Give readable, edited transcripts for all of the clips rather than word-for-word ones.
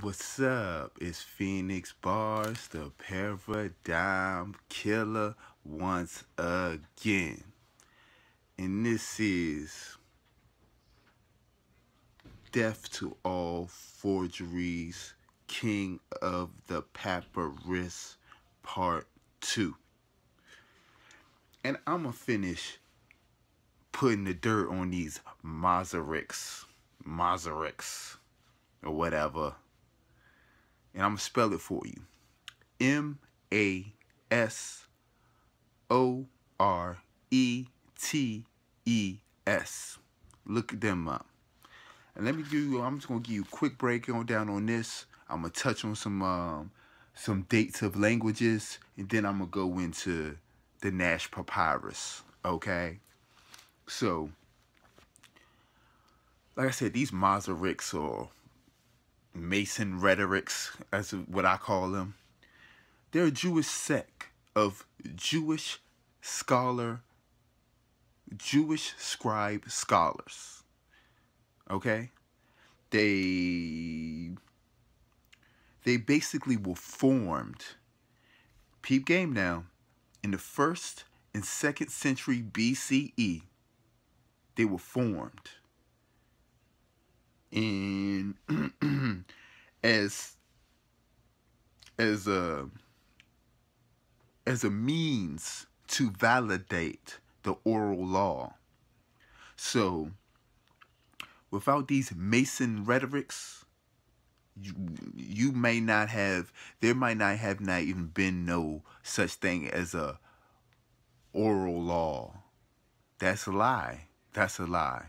What's up? It's Phoenix Bars, the Paradigm Killer, once again. And this is Death to All Forgeries, King of the Papyrus, Part 2. And I'm going to finish putting the dirt on these Masorix, or whatever. And I'm going to spell it for you. Masoretes. Look them up. And I'm just going to give you a quick breakdown down on this. I'm going to touch on some dates of languages. And then I'm going to go into the Nash Papyrus. Okay? So, like I said, these Masorix or Mason rhetorics, as what I call them, they're a Jewish sect of Jewish scribe scholars. Okay? They basically were formed, peep game now, in the 1st and 2nd century BCE. They were formed. And as a means to validate the oral law. So without these Mason rhetorics, there might not have even been no such thing as a oral law. That's a lie. That's a lie.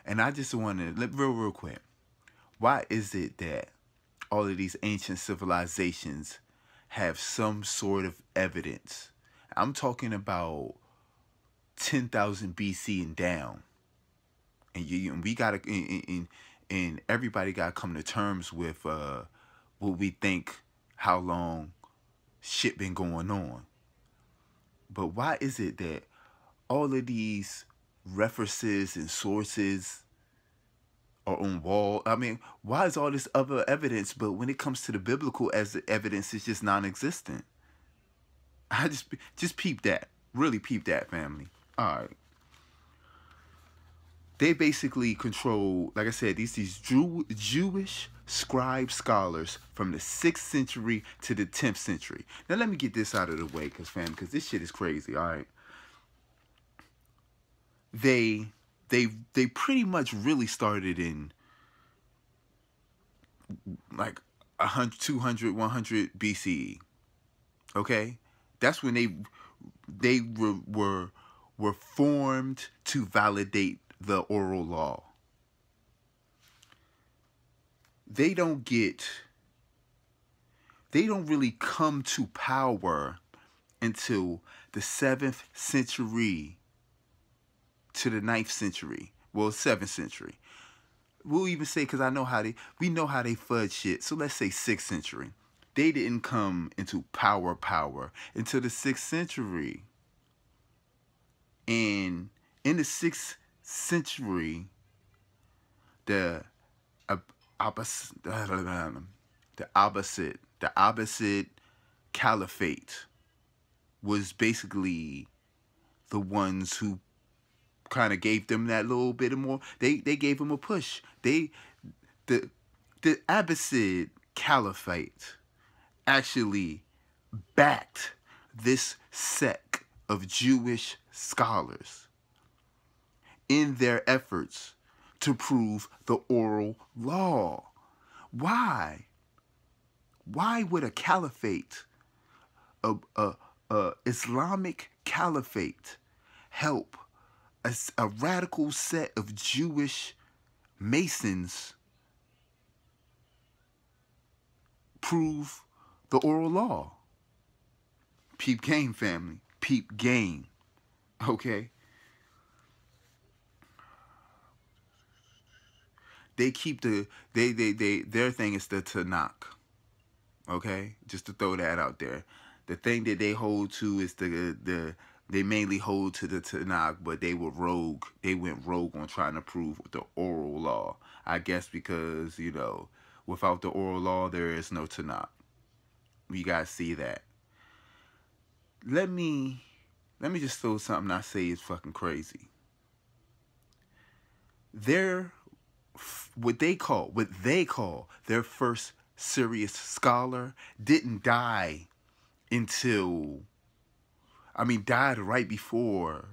And I just want to, real quick, why is it that all of these ancient civilizations have some sort of evidence? I'm talking about 10,000 BC and down. And we got to, and everybody got to come to terms with what we think, how long shit been going on. But why is it that all of these references and sources are on wall? I mean, why is all this other evidence, but when it comes to the biblical as the evidence, it's just non-existent? I just peep that. Really peep that, family. All right. They basically control, like I said, these Jewish scribe scholars from the 6th century to the 10th century. Now let me get this out of the way, because this shit is crazy. All right. They pretty much really started in like 100, 200, 100 BCE. Okay, that's when they were formed to validate the oral law. They don't really come to power until the 7th century to the 9th century. Well, 7th century. We'll even say, because we know how they fudge shit. So let's say 6th century. They didn't come into power until the 6th century. And in the 6th century, the Abbasid Caliphate was basically the ones who kind of gave them that little bit more. They gave them a push. The Abbasid Caliphate actually backed this sect of Jewish scholars in their efforts to prove the oral law. Why? Why would a caliphate, a Islamic caliphate, help a radical set of Jewish Masons prove the oral law? Peep game, family. Peep game. Okay? They keep their thing is the Tanakh. Okay? Just to throw that out there. The thing that they hold to is they mainly hold to the Tanakh, but they were They went rogue on trying to prove the oral law. I guess because, Without the oral law, there is no Tanakh. We gotta see that. Let me just throw something I say is fucking crazy. What they call their first serious scholar didn't die until, died right before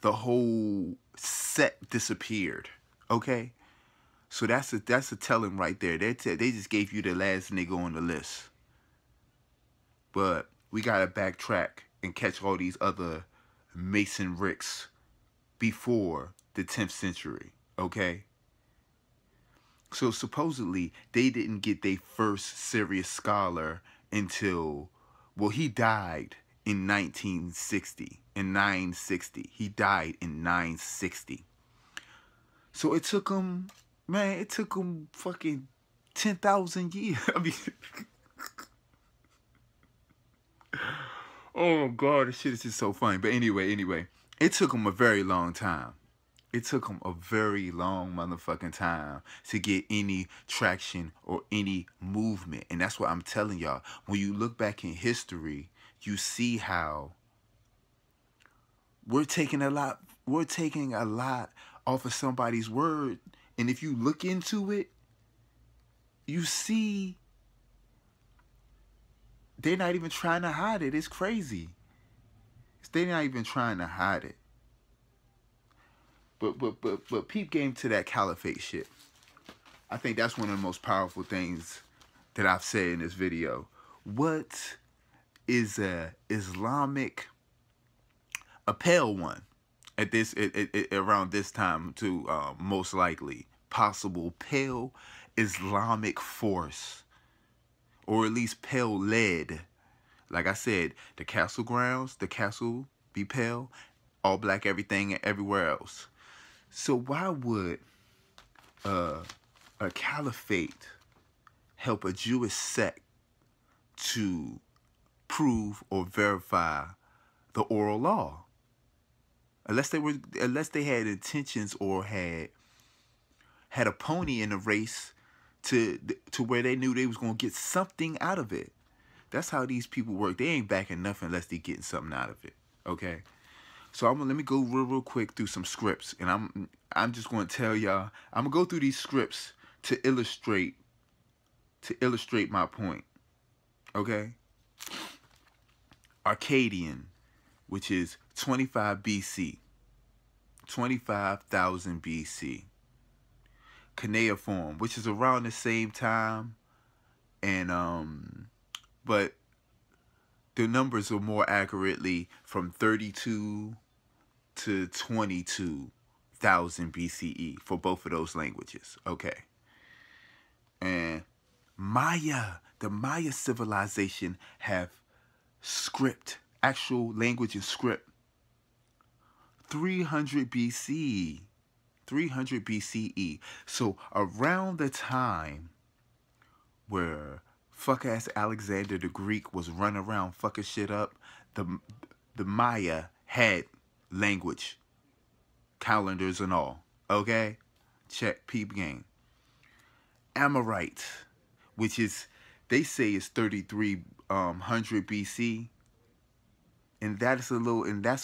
the whole set disappeared. Okay, so that's a telling right there. They just gave you the last nigga on the list. But we gotta backtrack and catch all these other Mason Ricks before the 10th century. Okay. So supposedly they didn't get their first serious scholar until, well, he died in 1960, in 960. He died in 960. So it took him, fucking 10,000 years. Oh God, this shit is just so funny. But anyway, it took him a very long time. It took him a very long motherfucking time to get any traction or any movement. And that's what I'm telling y'all. When you look back in history, you see how we're taking a lot off of somebody's word. And if you look into it, you see they're not even trying to hide it. It's crazy. They're not even trying to hide it. But peep game to that caliphate shit. I think that's one of the most powerful things that I've said in this video. What is a pale one at this around this time to most likely possible pale Islamic force, or at least pale led. Like I said, the castle grounds, the castle be pale, all black everything everywhere else. So why would a caliphate help a Jewish sect to prove or verify the oral law? Unless they had intentions or had a pony in the race to where they knew they was gonna get something out of it. That's how these people work. They ain't backing nothing unless they getting something out of it. Okay. So let me go real quick through some scripts, and I'm just going to tell y'all. I'm gonna go through these scripts to illustrate my point. Okay. Arcadian, which is 25 BC, 25,000 BC. Cuneiform, which is around the same time, and but the numbers are more accurately from 32 to 22,000 BCE for both of those languages. Okay. And the Maya civilization have script, actual language and script, 300 BC. 300 BCE. So around the time where fuck-ass Alexander the Greek was running around fucking shit up, the Maya had language, calendars and all. Okay? Check, peep game. Amorite, which is, they say is 3300 BC. And that's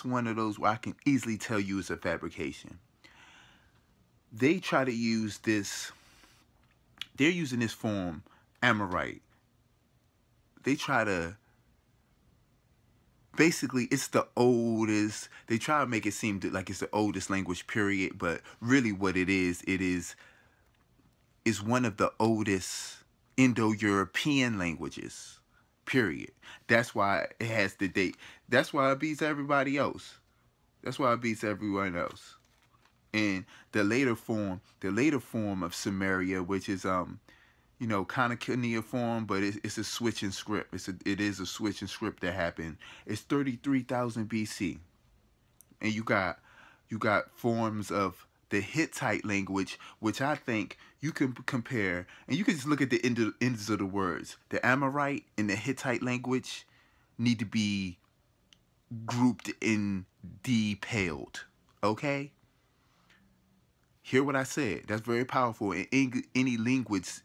one of those where I can easily tell you it's a fabrication. They try to use this, they're using this form, Amorite. They try to, basically, it's the oldest, they try to make it seem like it's the oldest language, period, but really what it is one of the oldest Indo-European languages, period. That's why it has the date. That's why it beats everybody else. That's why it beats everyone else. And the later form of Sumeria, which is you know, kind of cuneiform, but it's a switch in script. It is a switch in script that happened. It's 33,000 BC, and you got forms of the Hittite language, which I think you can compare, and you can just look at the ends of the words. The Amorite and the Hittite language need to be grouped in depaled. Okay? Hear what I said. That's very powerful. In any language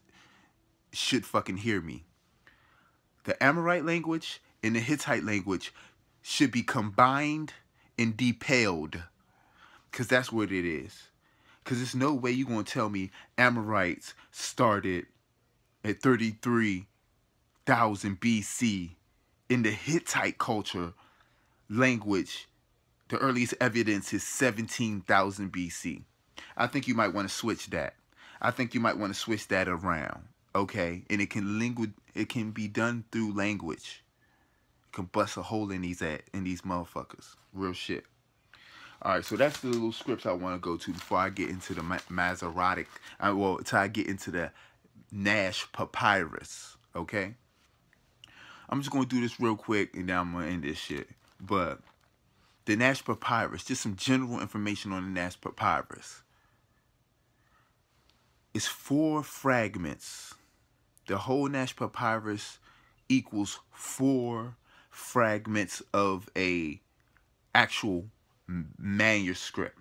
should fucking hear me. The Amorite language and the Hittite language should be combined and depaled, because that's what it is. Because there's no way you're going to tell me Amorites started at 33,000 BC. In the Hittite culture language, the earliest evidence is 17,000 BC. I think you might want to switch that. I think you might want to switch that around. Okay? And it can be done through language. You can bust a hole in these motherfuckers. Real shit. Alright, so that's the little scripts I want to go to before I get into the Masoretic. Until I get into the Nash Papyrus. Okay? I'm just going to do this real quick and then I'm going to end this shit. But the Nash Papyrus, just some general information on the Nash Papyrus. It's 4 fragments. The whole Nash Papyrus equals 4 fragments of a actual manuscript.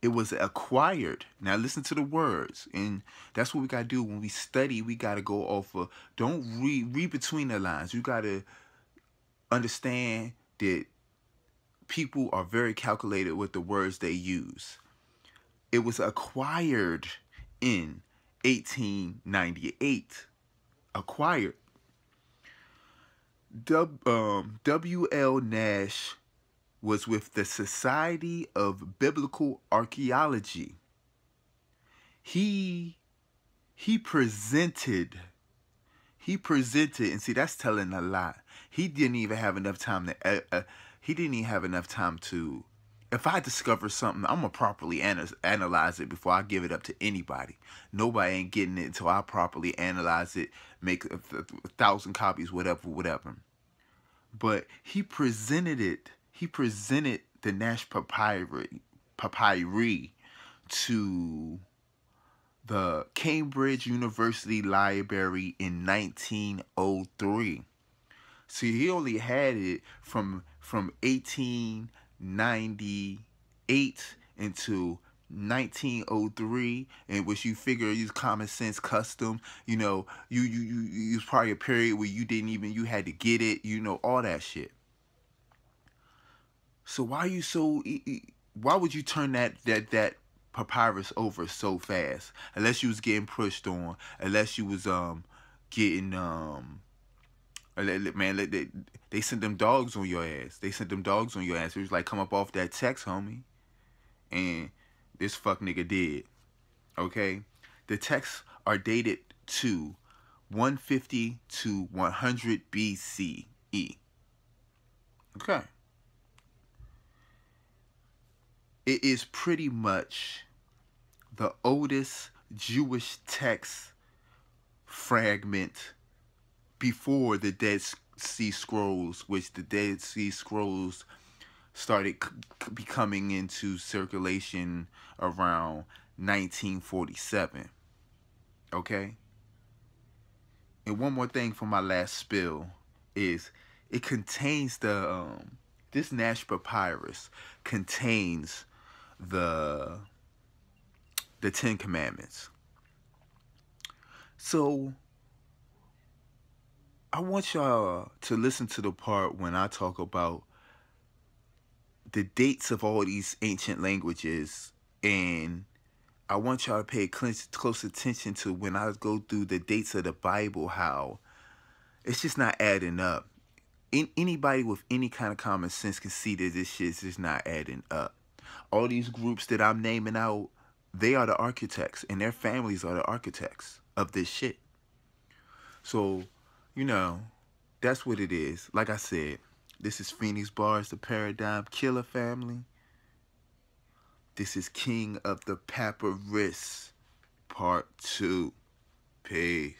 It was acquired. Now listen to the words, and that's what we gotta do when we study. We gotta go off of, don't read between the lines. You gotta understand that people are very calculated with the words they use. It was acquired in 1898. Acquired. W.L. Nash was with the Society of Biblical Archaeology. He presented, and see, that's telling a lot. He didn't even have enough time to, if I discover something, I'm going to properly analyze it before I give it up to anybody. Nobody ain't getting it until I properly analyze it, make 1,000 copies, whatever. But he presented it. He presented the Nash Papyri to the Cambridge University Library in 1903. See, he only had it from 1898 into 1903, in which you figure use common sense, custom. You know, you was probably a period where you had to get it. You know, all that shit. So why would you turn that papyrus over so fast? Unless you was getting pushed on, unless you was getting man, they sent them dogs on your ass. They sent them dogs on your ass. It was like, come up off that text, homie. And this fuck nigga did. Okay? The texts are dated to 150 to 100 BCE. Okay. It is pretty much the oldest Jewish text fragment before the Dead Sea Scrolls, which the Dead Sea Scrolls started becoming into circulation around 1947. Okay? And one more thing for my last spill is it contains this Nash Papyrus contains the 10 Commandments. So I want y'all to listen to the part when I talk about the dates of all these ancient languages, and I want y'all to pay close attention to when I go through the dates of the Bible, how it's just not adding up. Anybody with any kind of common sense can see that this shit's just not adding up. All these groups that I'm naming out, they are the architects, and their families are the architects of this shit. So, you know, that's what it is. Like I said, this is Phoenix Bars, the Paradigm Killer family. This is King of the Papyrus, Part 2. Peace.